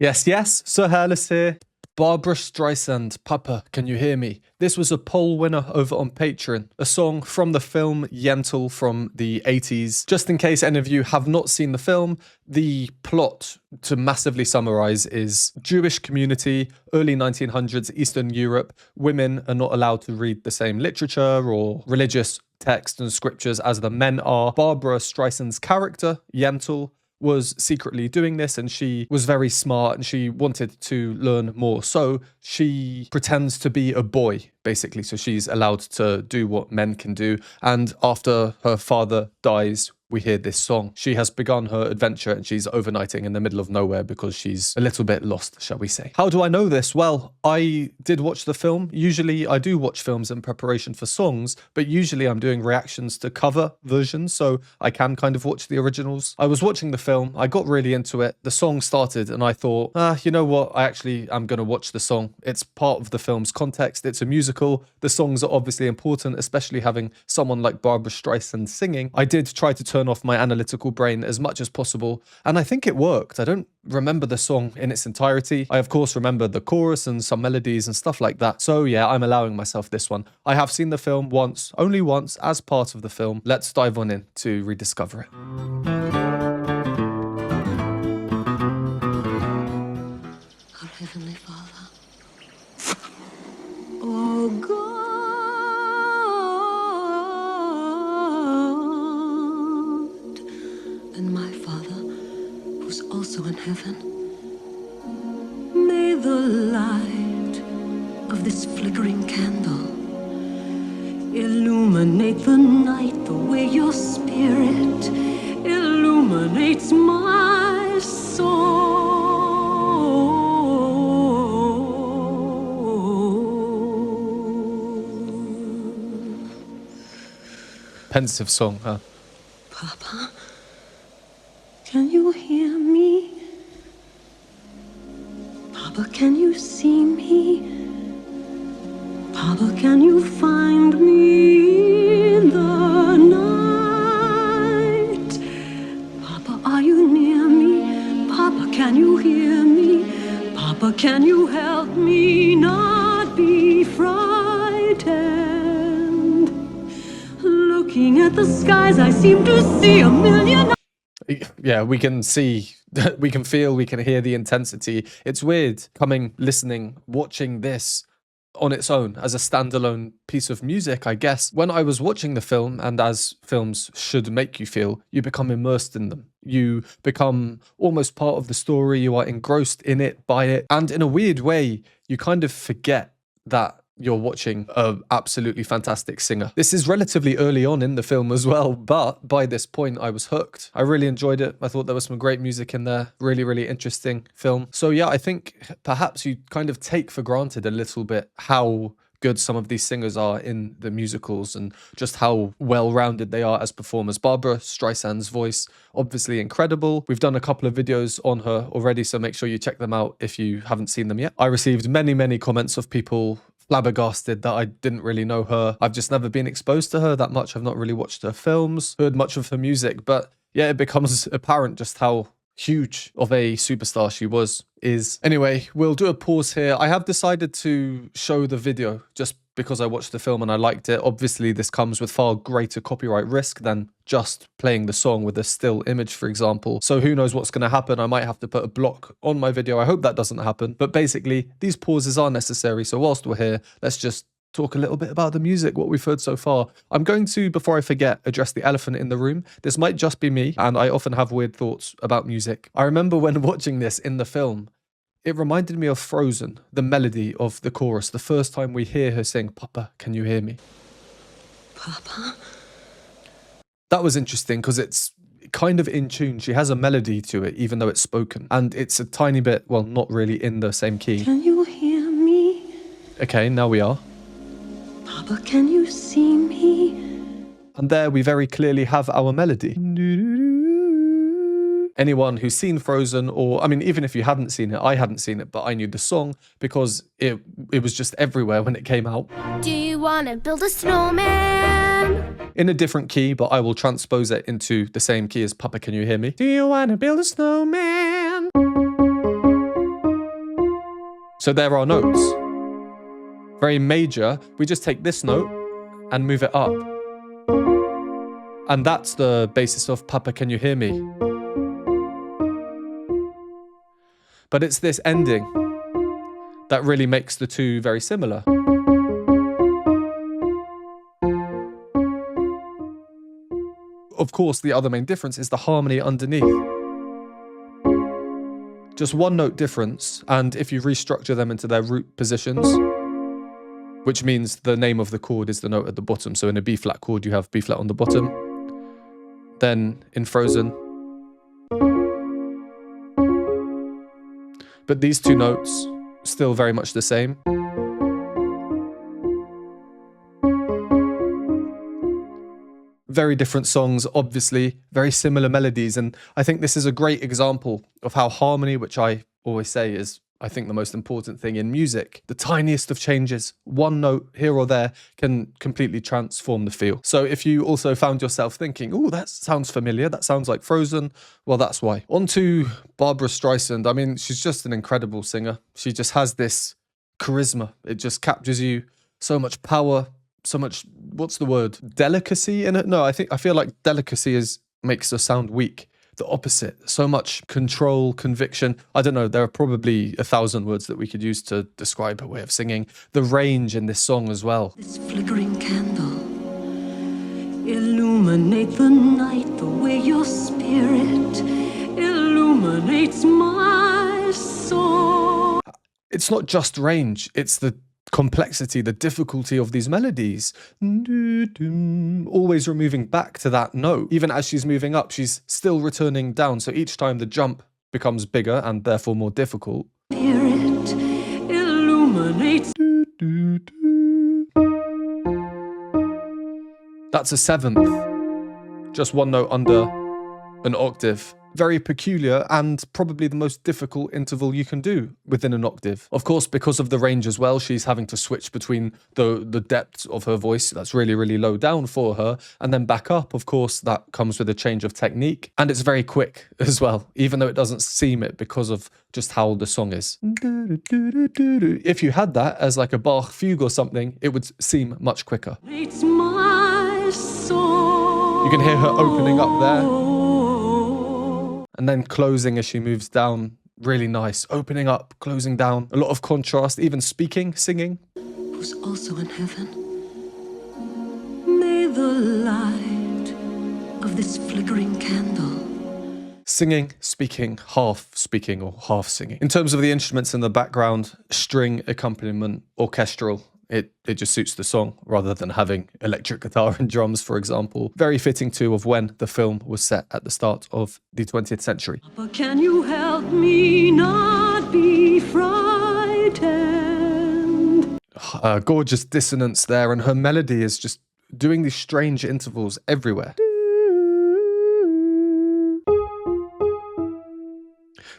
Yes, yes, Sir Hairless here. Barbra Streisand, Papa, Can You Hear Me? This was a poll winner over on Patreon, a song from the film Yentl from the 80s. Just in case any of you have not seen the film, the plot, to massively summarize, is Jewish community, early 1900s, Eastern Europe. Women are not allowed to read the same literature or religious texts and scriptures as the men are. Barbra Streisand's character, Yentl, was secretly doing this, and she was very smart and she wanted to learn more. So she pretends to be a boy, basically. So she's allowed to do what men can do. And after her father dies, we hear this song. She has begun her adventure and she's overnighting in the middle of nowhere because she's a little bit lost, shall we say. How do I know this? Well, I did watch the film. Usually I do watch films in preparation for songs, but usually I'm doing reactions to cover versions, so I can kind of watch the originals. I was watching the film, I got really into it. The song started and I thought, you know what? I actually am going to watch the song. It's part of the film's context. It's a musical. The songs are obviously important, especially having someone like Barbra Streisand singing. I did try to turn off my analytical brain as much as possible, and I think it worked. I don't remember the song in its entirety. I of course remember the chorus and some melodies and stuff like that. So yeah, I'm allowing myself this one. I have seen the film once, only once, as part of the film. Let's dive on in to rediscover it. Our Heavenly Father, oh God, and my Father, who's also in heaven, may the light of this flickering candle illuminate the night the way your spirit illuminates my soul. Pensive song, huh? Papa, can you hear me? Papa, can you see me? Papa, can you find me in the night? Papa, are you near me? Papa, can you hear me? Papa, can you help me not be frightened? Looking at the skies, I seem to see a million. Yeah, we can see, we can feel, we can hear the intensity. It's weird coming, listening, watching this on its own as a standalone piece of music, I guess. When I was watching the film, and as films should make you feel, you become immersed in them. You become almost part of the story. You are engrossed in it, by it. And in a weird way, you kind of forget that you're watching an absolutely fantastic singer. This is relatively early on in the film as well, but by this point I was hooked. I really enjoyed it. I thought there was some great music in there. Really, really interesting film. So yeah, I think perhaps you kind of take for granted a little bit how good some of these singers are in the musicals and just how well-rounded they are as performers. Barbra Streisand's voice, obviously incredible. We've done a couple of videos on her already, so make sure you check them out if you haven't seen them yet. I received many, many comments of people flabbergasted that I didn't really know her. I've just never been exposed to her that much. I've not really watched her films, heard much of her music, but yeah, it becomes apparent just how huge of a superstar she is. Anyway, we'll do a pause here. I have decided to show the video just because I watched the film and I liked it. Obviously, this comes with far greater copyright risk than just playing the song with a still image, for example. So who knows what's going to happen? I might have to put a block on my video. I hope that doesn't happen. But basically, these pauses are necessary. So whilst we're here, let's just talk a little bit about the music, what we've heard so far. I'm going to, before I forget, address the elephant in the room. This might just be me, and I often have weird thoughts about music. I remember when watching this in the film, it reminded me of Frozen, the melody of the chorus, the first time we hear her sing, "Papa, can you hear me?" Papa? That was interesting because it's kind of in tune. She has a melody to it, even though it's spoken. And it's a tiny bit, well, not really in the same key. Can you hear me? Okay, now we are. Papa, can you see me? And there we very clearly have our melody. Anyone who's seen Frozen, or I mean, even if you hadn't seen it, I hadn't seen it, but I knew the song because it was just everywhere when it came out. Do you want to build a snowman? In a different key, but I will transpose it into the same key as Papa, Can You Hear Me? Do you want to build a snowman? So there are notes. Very major. We just take this note and move it up. And that's the basis of Papa, Can You Hear Me? But it's this ending that really makes the two very similar. Of course, the other main difference is the harmony underneath. Just one note difference, and if you restructure them into their root positions, which means the name of the chord is the note at the bottom. So in a B flat chord, you have B flat on the bottom. Then in Frozen. But these two notes, still very much the same. Very different songs, obviously, very similar melodies. And I think this is a great example of how harmony, which I always say is, I think, the most important thing in music, the tiniest of changes, one note here or there can completely transform the feel. So if you also found yourself thinking, oh, that sounds familiar, that sounds like Frozen, well, that's why. On to Barbra Streisand. I mean, she's just an incredible singer. She just has this charisma. It just captures you. So much power, so much, what's the word? Delicacy in it? No, I feel like delicacy makes her sound weak. The opposite. So much control, conviction. I don't know, there are probably 1,000 words that we could use to describe her way of singing. The range in this song as well. This flickering candle, illuminate the night the way your spirit illuminates my soul. It's not just range, it's the complexity, the difficulty of these melodies. Always removing back to that note. Even as she's moving up, she's still returning down. So each time the jump becomes bigger and therefore more difficult. Spirit illuminates. That's a seventh. Just one note under an octave. Very peculiar and probably the most difficult interval you can do within an octave. Of course, because of the range as well, she's having to switch between the depth of her voice that's really, really low down for her and then back up. Of course, that comes with a change of technique. And it's very quick as well, even though it doesn't seem it because of just how the song is. If you had that as like a Bach fugue or something, it would seem much quicker. It's my soul. You can hear her opening up there. And then closing as she moves down, really nice. Opening up, closing down, a lot of contrast, even speaking, singing. Who's also in heaven, may the light of this flickering candle. Singing, speaking, half speaking or half singing. In terms of the instruments in the background, string accompaniment, orchestral. It just suits the song rather than having electric guitar and drums, for example. Very fitting too of when the film was set at the start of the 20th century. Papa, can you help me not be frightened? Gorgeous dissonance there, and her melody is just doing these strange intervals everywhere.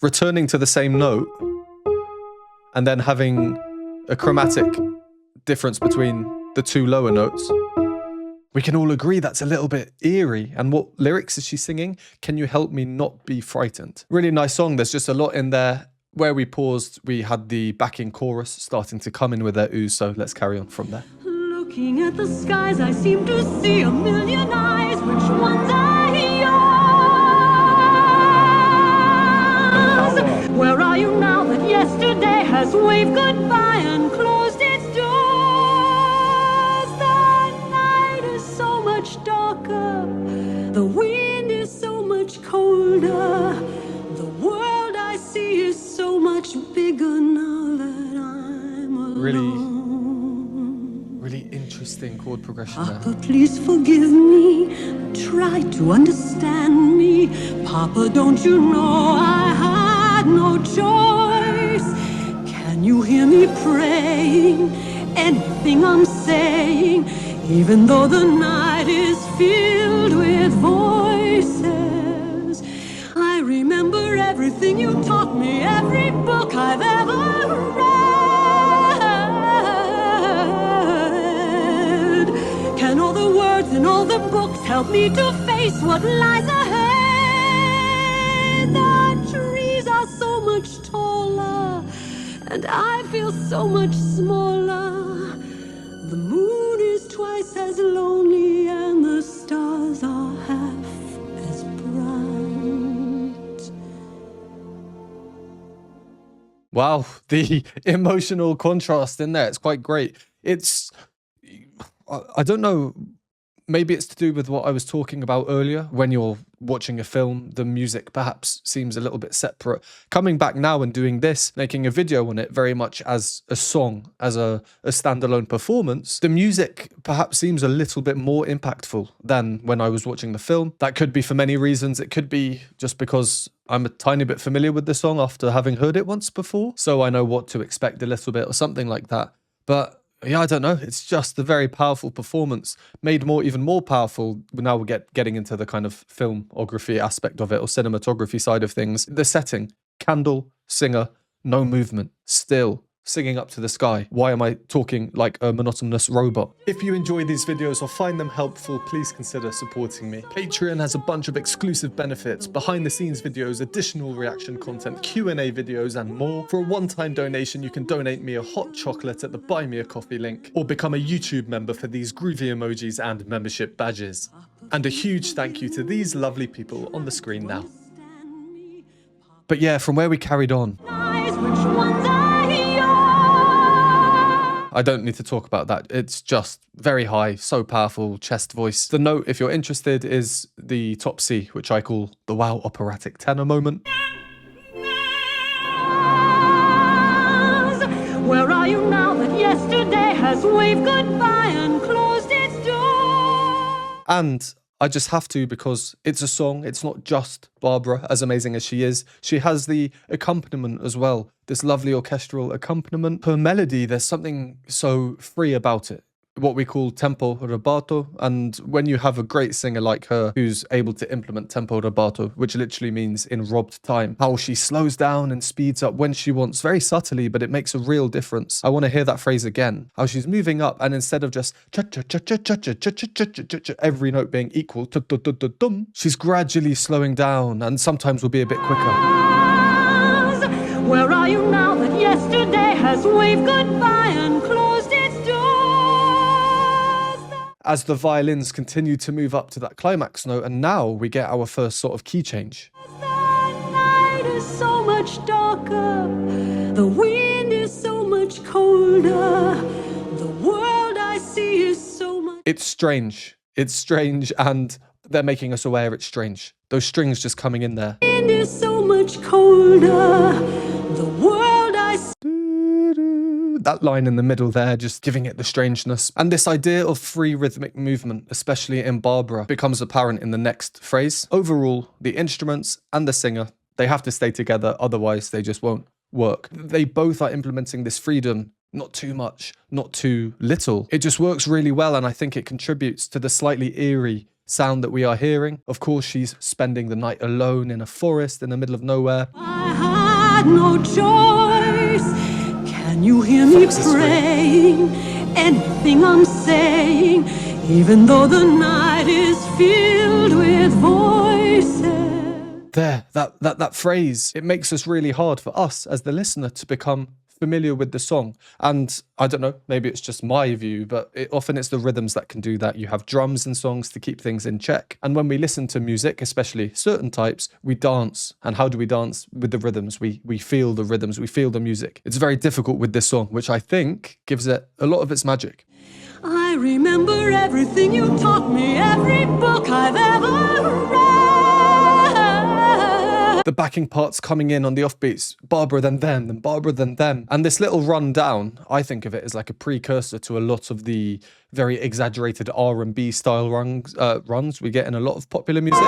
Returning to the same note and then having a chromatic difference between the two lower notes. We can all agree that's a little bit eerie. And what lyrics is she singing? Can you help me not be frightened? Really nice song. There's just a lot in there. Where we paused, we had the backing chorus starting to come in with their ooze, so let's carry on from there. Looking at the skies, I seem to see a million eyes. Which ones are yours? Where are you now that yesterday has waved goodbye and closed its doors? Darker, the wind is so much colder, the world I see is so much bigger now that I'm alone. Really interesting chord progression there. Papa, please forgive me, try to understand me. Papa, don't you know I had no choice? Can you hear me praying, anything I'm saying? Even though the night is filled with voices, I remember everything you taught me, every book I've ever read. Can all the words in all the books help me to face what lies ahead? The trees are so much taller and I feel so much smaller. The moon is twice as lonely, and the stars are half as bright. Wow, the emotional contrast in there, it's quite great. I don't know, maybe it's to do with what I was talking about earlier. When you're watching a film, the music perhaps seems a little bit separate. Coming back now and doing this, making a video on it very much as a song, as a standalone performance, the music perhaps seems a little bit more impactful than when I was watching the film. That could be for many reasons. It could be just because I'm a tiny bit familiar with the song after having heard it once before, so I know what to expect a little bit or something like that. But yeah, I don't know. It's just a very powerful performance, made even more powerful. Now we're getting into the kind of filmography aspect of it, or cinematography side of things. The setting, candle, singer, no movement, still, singing up to the sky. Why am I talking like a monotonous robot? If you enjoy these videos or find them helpful, please consider supporting me. Patreon has a bunch of exclusive benefits, behind the scenes videos, additional reaction content, Q&A videos, and more. For a one-time donation, you can donate me a hot chocolate at the Buy Me a Coffee link, or become a YouTube member for these groovy emojis and membership badges. And a huge thank you to these lovely people on the screen now. But yeah, from where we carried on, I don't need to talk about that. It's just very high, so powerful, chest voice. The note, if you're interested, is the top C, which I call the wow operatic tenor moment. Where are you now that yesterday has waved goodbye and closed its door? And I just have to, because it's a song. It's not just Barbra, as amazing as she is. She has the accompaniment as well, this lovely orchestral accompaniment. Her melody, there's something so free about it, what we call tempo rubato. And when you have a great singer like her who's able to implement tempo rubato, which literally means in robbed time, how she slows down and speeds up when she wants, very subtly, but it makes a real difference. I want to hear that phrase again, how she's moving up, and instead of just every note being equal, she's gradually slowing down, and sometimes will be a bit quicker. Where are you now that yesterday has waved goodbye and closed its doors? As the violins continue to move up to that climax note, and now we get our first sort of key change. The night is so much darker, the wind is so much colder, the world I see is so much... It's strange, and they're making us aware it's strange. Those strings just coming in there. The wind is so much colder, the world I see... That line in the middle there, just giving it the strangeness. And this idea of free rhythmic movement, especially in Barbra, becomes apparent in the next phrase. Overall, the instruments and the singer, they have to stay together, otherwise they just won't work. They both are implementing this freedom, not too much, not too little. It just works really well, and I think it contributes to the slightly eerie sound that we are hearing. Of course, she's spending the night alone in a forest in the middle of nowhere. I had no choice. Can you hear me praying? Anything I'm saying, even though the night is filled with voices. There, that phrase, it makes us really hard for us as the listener to become familiar with the song. And I don't know, maybe it's just my view, but often it's the rhythms that can do that. You have drums in songs to keep things in check. And when we listen to music, especially certain types, we dance. And how do we dance? With the rhythms. We feel the rhythms, we feel the music. It's very difficult with this song, which I think gives it a lot of its magic. I remember everything you taught me, every book I've ever read. The backing parts coming in on the offbeats, Barbra then them, then Barbra then them. And this little run down, I think of it as like a precursor to a lot of the very exaggerated R&B style runs we get in a lot of popular music.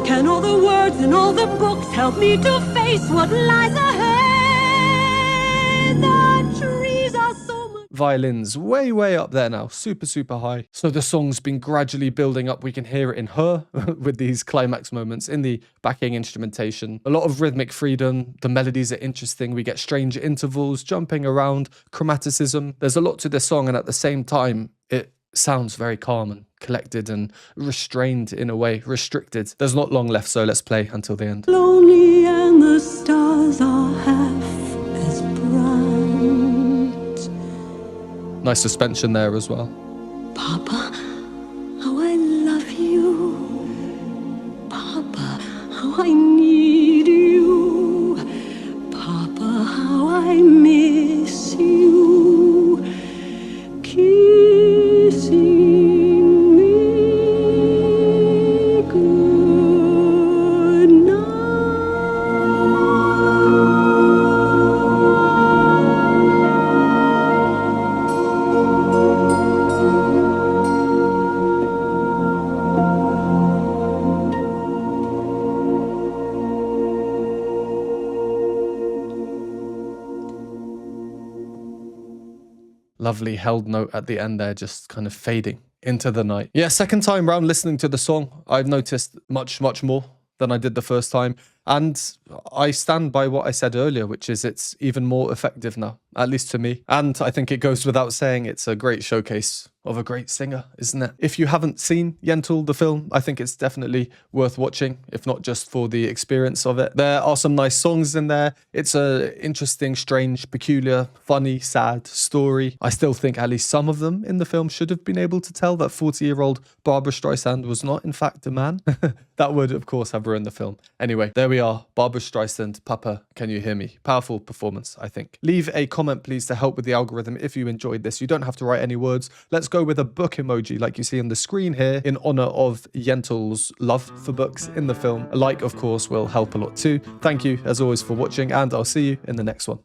Can all the words in all the books help me to face what lies ahead? The trees are so much... Violins way up there now, super high. So the song's been gradually building up. We can hear it in her with these climax moments in the backing instrumentation. A lot of rhythmic freedom. The melodies are interesting. We get strange intervals, jumping around, chromaticism. There's a lot to this song, and at the same time, it sounds very calm and collected and restrained in a way, restricted. There's not long left, so let's play until the end. Lonely and the stars are half as bright. Nice suspension there as well. Papa, how I love you. Papa, how I need you. Papa, how I miss you. Kissing me good Lovely held note at the end there, just kind of fading into the night. Yeah, second time round listening to the song, I've noticed much more than I did the first time. And I stand by what I said earlier, which is it's even more effective now, at least to me. And I think it goes without saying it's a great showcase of a great singer, isn't it? If you haven't seen Yentl, the film, I think it's definitely worth watching, if not just for the experience of it. There are some nice songs in there. It's a interesting, strange, peculiar, funny, sad story. I still think at least some of them in the film should have been able to tell that 40-year-old Barbra Streisand was not, in fact, a man. That would, of course, have ruined the film. Anyway, there we are. Barbra Streisand, Papa, Can You Hear Me? Powerful performance, I think. Leave a comment, please, to help with the algorithm if you enjoyed this. You don't have to write any words. Let's go with a book emoji like you see on the screen here in honor of Yentl's love for books in the film. A like, of course, will help a lot too. Thank you, as always, for watching, and I'll see you in the next one.